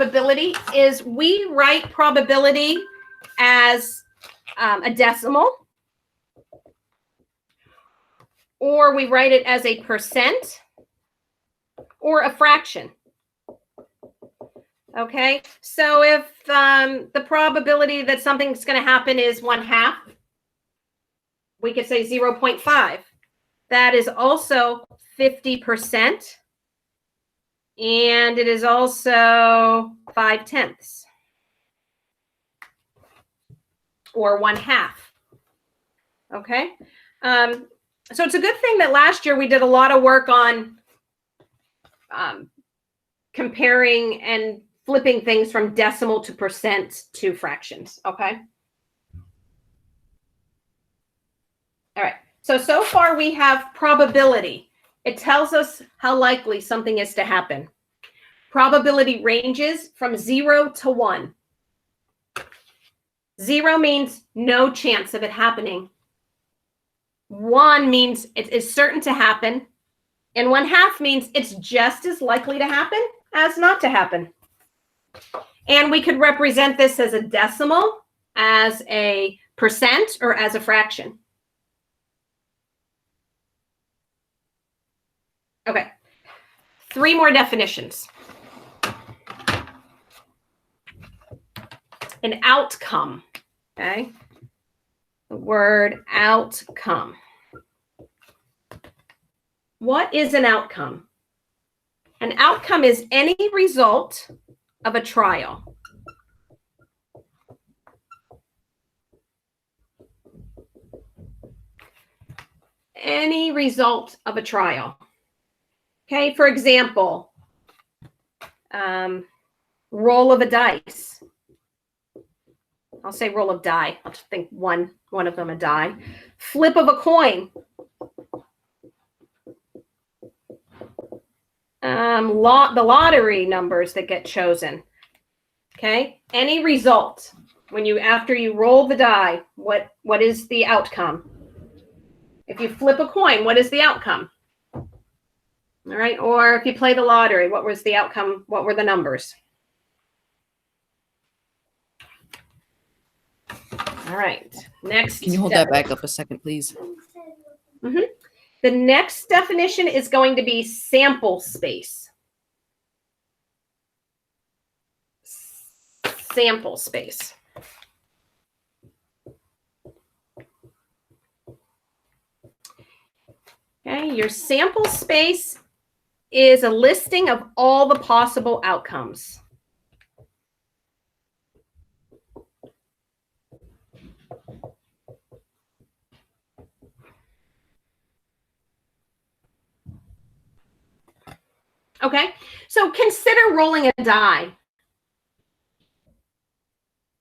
probability is we write probability as a decimal, or we write it as a percent or a fraction. Okay, so if the probability that something's going to happen is 1/2, we could say 0.5. That is also 50%, and it is also 5/10, or 1/2. Okay, so it's a good thing that last year we did a lot of work on comparing and flipping things from decimal to percent to fractions. Okay. All right. So far we have probability. It tells us how likely something is to happen. Probability ranges from 0 to 1. 0 means no chance of it happening. 1 means it is certain to happen. And 1/2 means it's just as likely to happen as not to happen. And we could represent this as a decimal, as a percent, or as a fraction. Okay, 3 more definitions. An outcome, okay? The word outcome. What is an outcome? An outcome is any result of a trial. Any result of a trial. Okay, for example, roll of a dice. I'll say roll of die. I'll just think one of them a die. Flip of a coin. The lottery numbers that get chosen. Okay, any result when after you roll the die, what is the outcome? If you flip a coin, what is the outcome? All right, or if you play the lottery, what was the outcome? What were the numbers? All right, next. Can you hold that back up a second, please? Mm-hmm. The next definition is going to be sample space. Sample space. Okay, your sample space is a listing of all the possible outcomes. Okay, so consider rolling a die.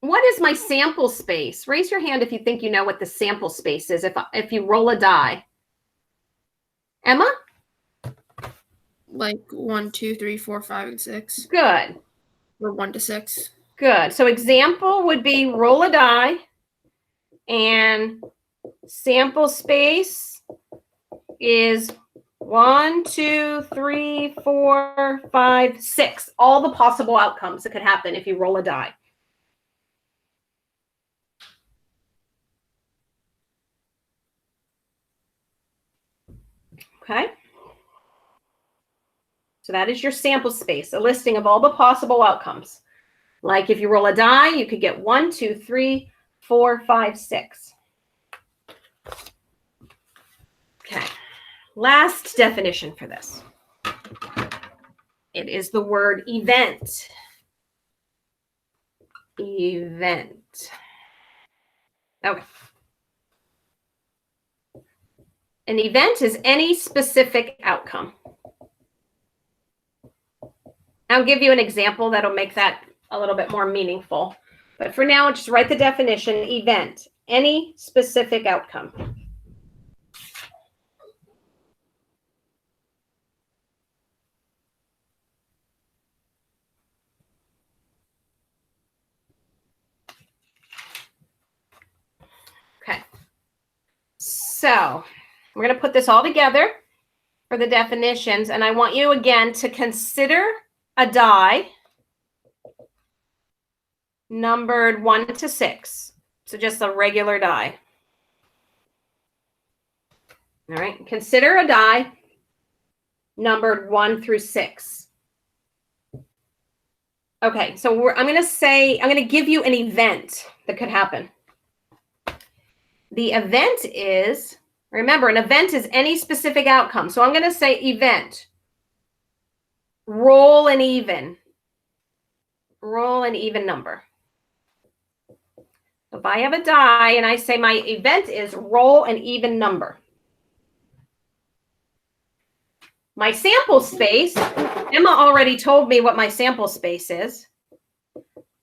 What is my sample space? Raise your hand if you think you know what the sample space is if you roll a die. Emma? Like 1, 2, 3, 4, 5, and 6. Good. Or 1 to 6. Good. So example would be roll a die, and sample space is 1, 2, 3, 4, 5, 6. All the possible outcomes that could happen if you roll a die. Okay. So that is your sample space, a listing of all the possible outcomes. Like if you roll a die, you could get 1, 2, 3, 4, 5, 6. Okay. Last definition for this. It is the word event. Event. Okay. An event is any specific outcome. I'll give you an example that'll make that a little bit more meaningful. But for now, just write the definition, event, any specific outcome. Okay. So we're going to put this all together for the definitions, and I want you again to consider a die numbered 1 to 6. So just a regular die. All right. Consider a die numbered 1 through 6. Okay. So I'm going to give you an event that could happen. The event is, remember, an event is any specific outcome. So I'm going to say event. Roll an even number. If I have a die and I say my event is roll an even number. My sample space, Emma already told me what my sample space is.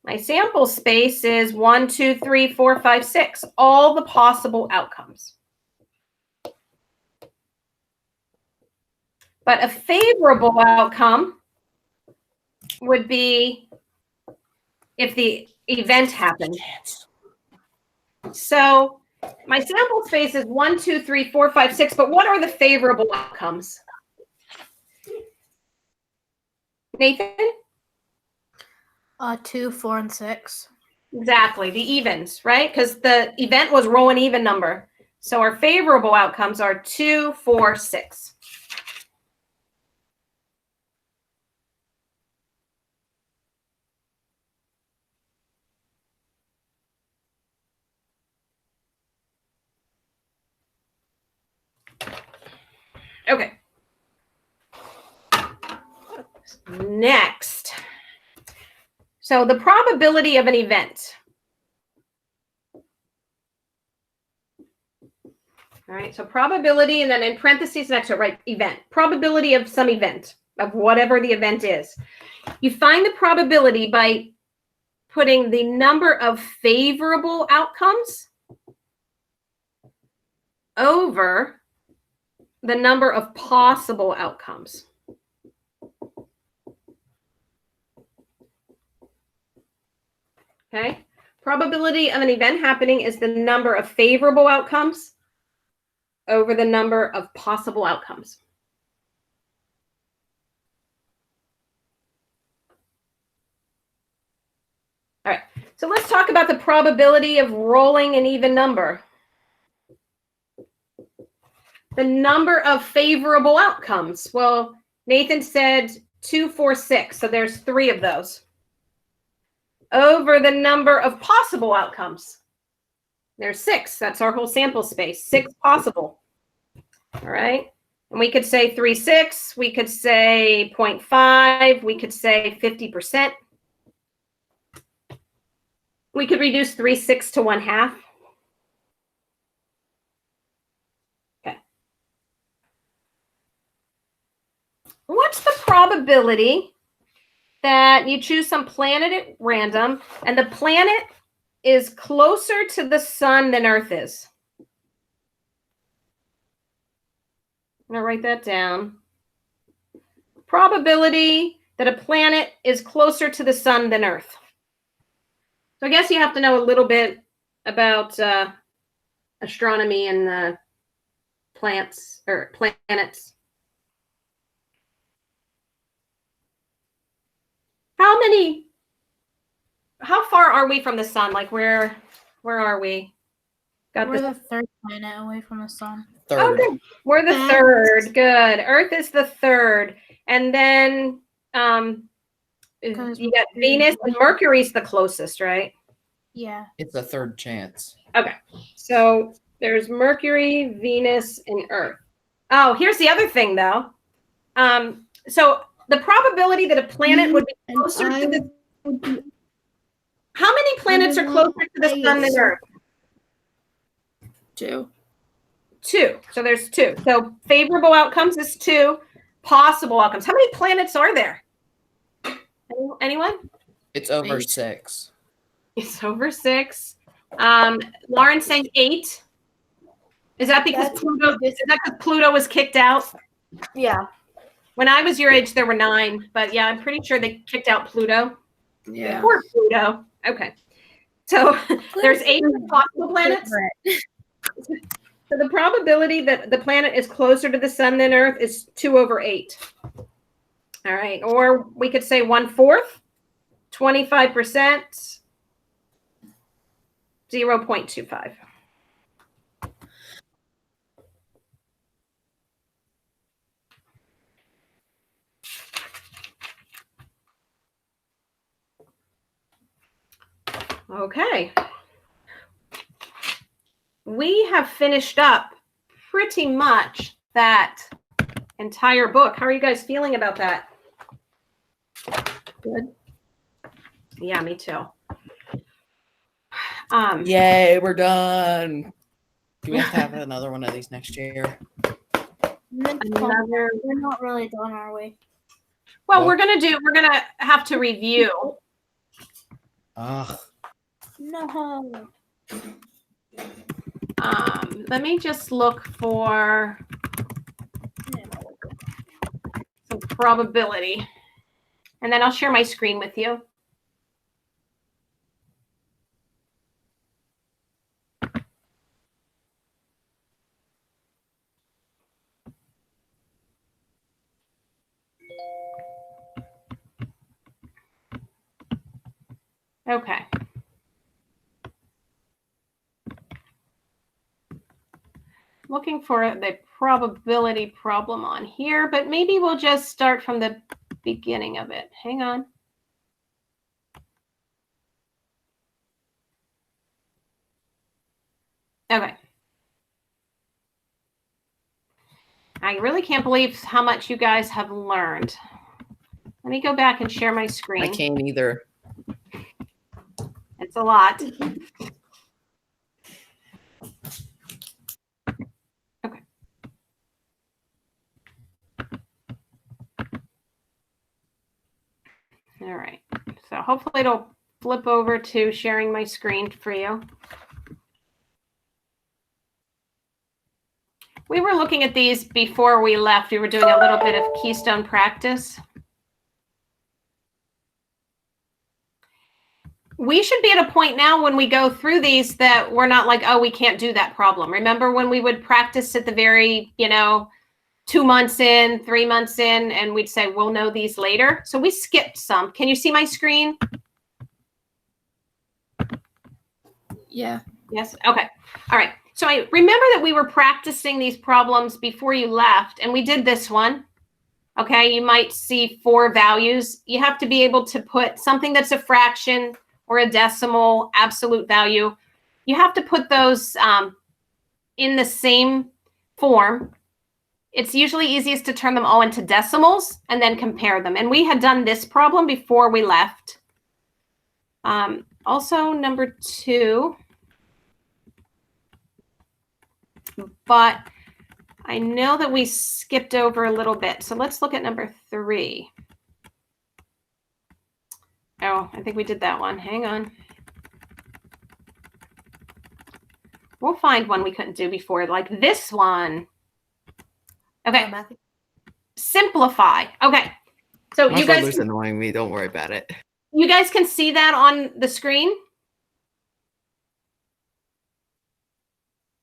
My sample space is 1, 2, 3, 4, 5, 6, all the possible outcomes. But a favorable outcome would be if the event happened. So my sample space is 1, 2, 3, 4, 5, 6, but what are the favorable outcomes? Nathan? 2, 4, and 6. Exactly, the evens, right? Because the event was roll an even number. So our favorable outcomes are 2, 4, 6. Okay. Next. So the probability of an event. All right, so probability, and then in parentheses next to it, right, event. Probability of some event, of whatever the event is. You find the probability by putting the number of favorable outcomes over the number of possible outcomes. Okay, probability of an event happening is the number of favorable outcomes over the number of possible outcomes. All right, so let's talk about the probability of rolling an even number. The number of favorable outcomes. Well, Nathan said 2, 4, 6, so there's 3 of those. Over the number of possible outcomes. There's 6. That's our whole sample space. 6 possible. All right. And we could say 3, 6. We could say 0.5. We could say 50%. We could reduce 3, 6 to 1/2. Okay. What's the probability that you choose some planet at random and the planet is closer to the sun than Earth is? I'm going to write that down. Probability that a planet is closer to the sun than Earth. So I guess you have to know a little bit about astronomy and planets. How far are we from the sun? Like where are we? We're the third planet away from the sun. Third. Oh, good. We're the third. Good. Earth is the third. And then you got Venus and Mercury's the closest, right? Yeah. It's a third chance. Okay. So there's Mercury, Venus, and Earth. Oh, here's the other thing, though. So the probability that a planet would be closer to the... How many planets are closer to the sun than Earth? 2. 2. So there's 2. So favorable outcomes is 2. Possible outcomes. How many planets are there? Anyone? It's over 8. 6. It's over 6. Lauren's saying 8. Is that because Pluto was kicked out? Yeah. When I was your age, there were 9, but yeah, I'm pretty sure they kicked out Pluto. Yeah. Poor Pluto. Okay. So there's 8 possible planets. So the probability that the planet is closer to the sun than Earth is 2 over 8. All right. Or we could say 1/4, 25%, 0.25. Okay. We have finished up pretty much that entire book. How are you guys feeling about that? Good. Yeah, me too. Yay, we're done. Do we have to have another one of these next year? Another. We're not really done, are we? Well, Well- we're gonna have to review. Ugh. No. Let me just look for some probability, and then I'll share my screen with you. Okay. Looking for the probability problem on here, but maybe we'll just start from the beginning of it. Hang on. Okay. I really can't believe how much you guys have learned. Let me go back and share my screen. I can't either. It's a lot. Okay. All right. So hopefully it'll flip over to sharing my screen for you. We were looking at these before we left. We were doing a little bit of Keystone practice. We should be at a point now when we go through these that we're not like, oh, we can't do that problem. Remember when we would practice at the very, 2 months in, 3 months in, and we'd say, we'll know these later. So we skipped some. Can you see my screen? Yeah. Yes. Okay. All right. So I remember that we were practicing these problems before you left, and we did this one. Okay. You might see 4 values. You have to be able to put something that's a fraction or a decimal, absolute value. You have to put those in the same form. It's usually easiest to turn them all into decimals and then compare them. And we had done this problem before we left. Also, number 2. But I know that we skipped over a little bit. So let's look at number 3. Oh, I think we did that one. Hang on. We'll find one we couldn't do before, like this one. Okay. Simplify. Okay. So My you guys, brother's annoying me. Don't worry about it. you guys can see that on the screen.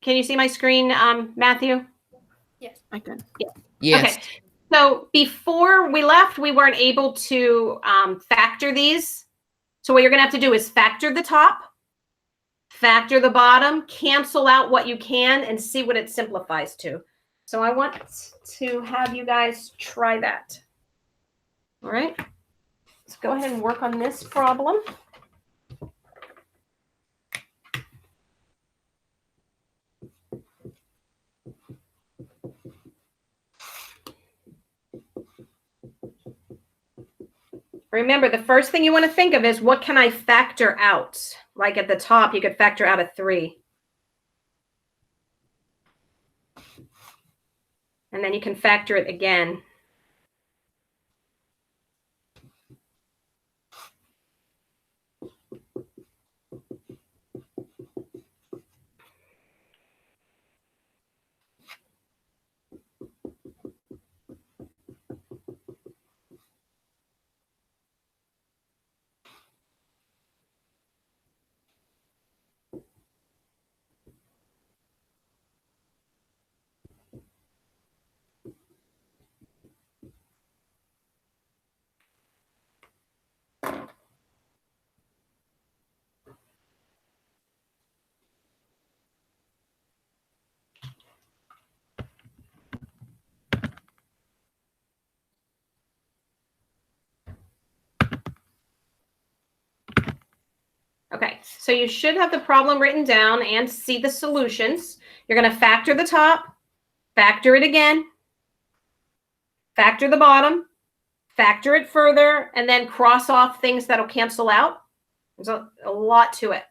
Can you see my screen, Matthew? Yes, I can. Yes. Okay. So before we left, we weren't able to factor these. So what you're going to have to do is factor the top, factor the bottom, cancel out what you can, and see what it simplifies to. So I want to have you guys try that. All right. Let's go ahead and work on this problem. Remember, the first thing you want to think of is what can I factor out? Like at the top, you could factor out a 3. And then you can factor it again. so you should have the problem written down and see the solutions. You're going to factor the top, factor it again, factor the bottom, factor it further, and then cross off things that'll cancel out. There's a lot to it.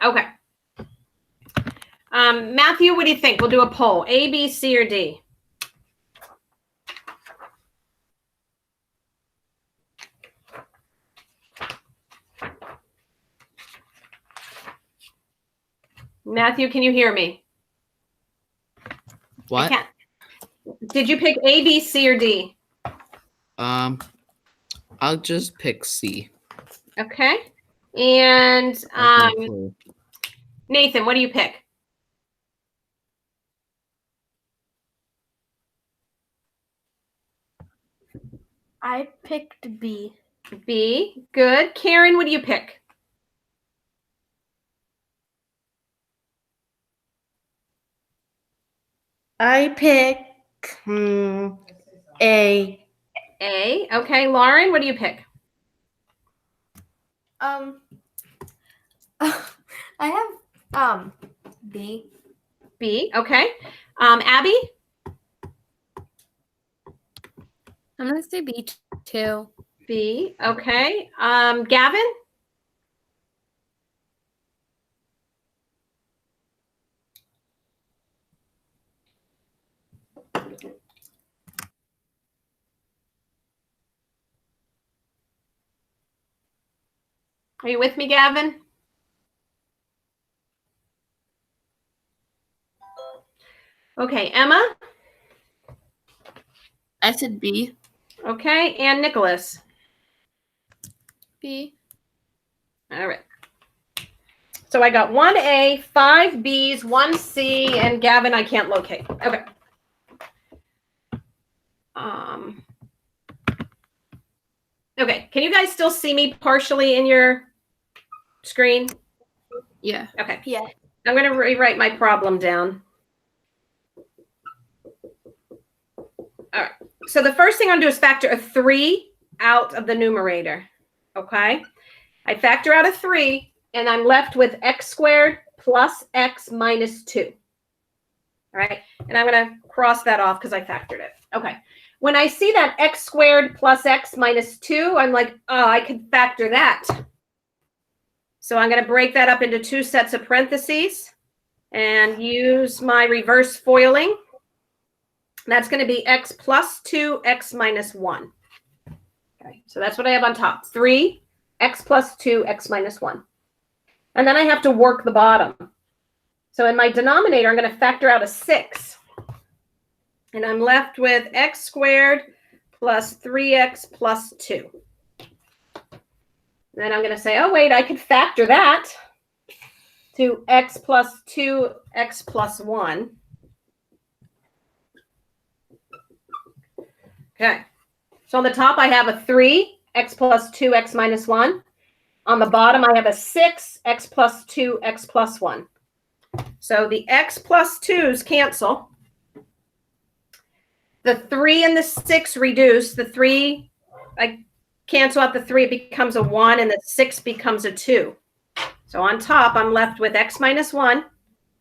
Okay. Matthew, what do you think? We'll do a poll. A, B, C, or D? Matthew, can you hear me? What? I can't. Did you pick A, B, C, or D? I'll just pick C. Okay. And Nathan, what do you pick? I picked B. B. Good. Karen, what do you pick? I pick A. A. Okay. Lauren, what do you pick? I have B. B. Okay. Abby? I'm gonna say B too. B. Okay. Gavin? Are you with me, Gavin? Okay. Emma? I said B. Okay. And Nicholas? B. All right. So I got 1A, 5 Bs, 1 C, and Gavin I can't locate. Okay. Okay. Can you guys still see me partially in your screen? Yeah. Okay. Yeah. I'm going to rewrite my problem down. All right. So the first thing I'm going to do is factor a 3 out of the numerator. Okay. I factor out a 3, and I'm left with x squared plus x minus 2. All right. And I'm going to cross that off because I factored it. Okay. When I see that x squared plus x minus 2, I'm like, oh, I could factor that. So I'm going to break that up into 2 sets of parentheses and use my reverse foiling. That's going to be x plus 2, x minus 1. Okay, so that's what I have on top. 3, x plus 2, x minus 1. And then I have to work the bottom. So in my denominator, I'm going to factor out a 6. And I'm left with x squared plus 3x plus 2. Then I'm going to say, oh, wait, I could factor that to x plus 2, x plus 1. Okay. So on the top, I have a 3, x plus 2, x minus 1. On the bottom, I have a 6, x plus 2, x plus 1. So the x plus 2's cancel. The 3 and the 6 reduce. The 3, I cancel out the 3, it becomes a 1, and the 6 becomes a 2. So on top, I'm left with x minus 1.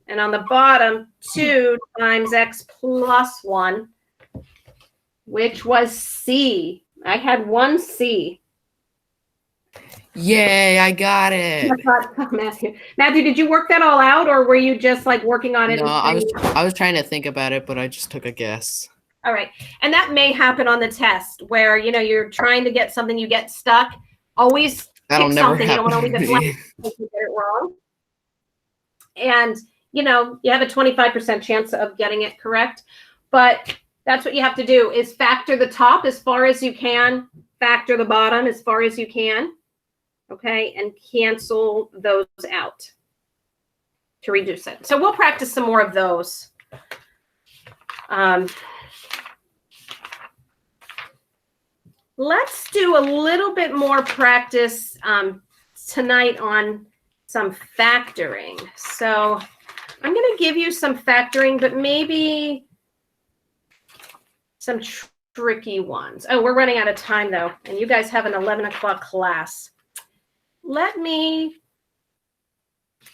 And on the bottom, 2 times x plus 1, which was C. I had 1 C. Yay, I got it. Matthew, did you work that all out, or were you just like working on it? No, I was trying to think about it, but I just took a guess. All right. And that may happen on the test where, you know, you're trying to get something, you get stuck. Always That'll pick never something. You don't want to happen leave it to blank me. if you get it wrong. And, you know, you have a 25% chance of getting it correct. But that's what you have to do is factor the top as far as you can, factor the bottom as far as you can. okay, and cancel those out to reduce it. So we'll practice some more of those. Let's do a little bit more practice tonight on some factoring. So I'm going to give you some factoring, but maybe some tricky ones. Oh, we're running out of time though, and you guys have an 11 o'clock class.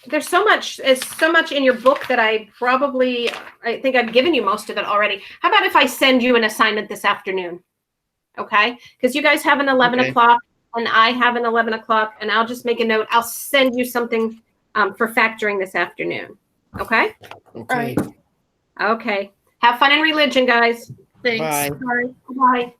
There's so much in your book that I think I've given you most of it already. How about if I send you an assignment this afternoon? Okay, because you guys have an 11 o'clock and I have an 11 o'clock, and I'll just make a note. I'll send you something for factoring this afternoon. Okay? Okay. Okay. Have fun in religion, guys. Thanks. Bye. Bye. Bye.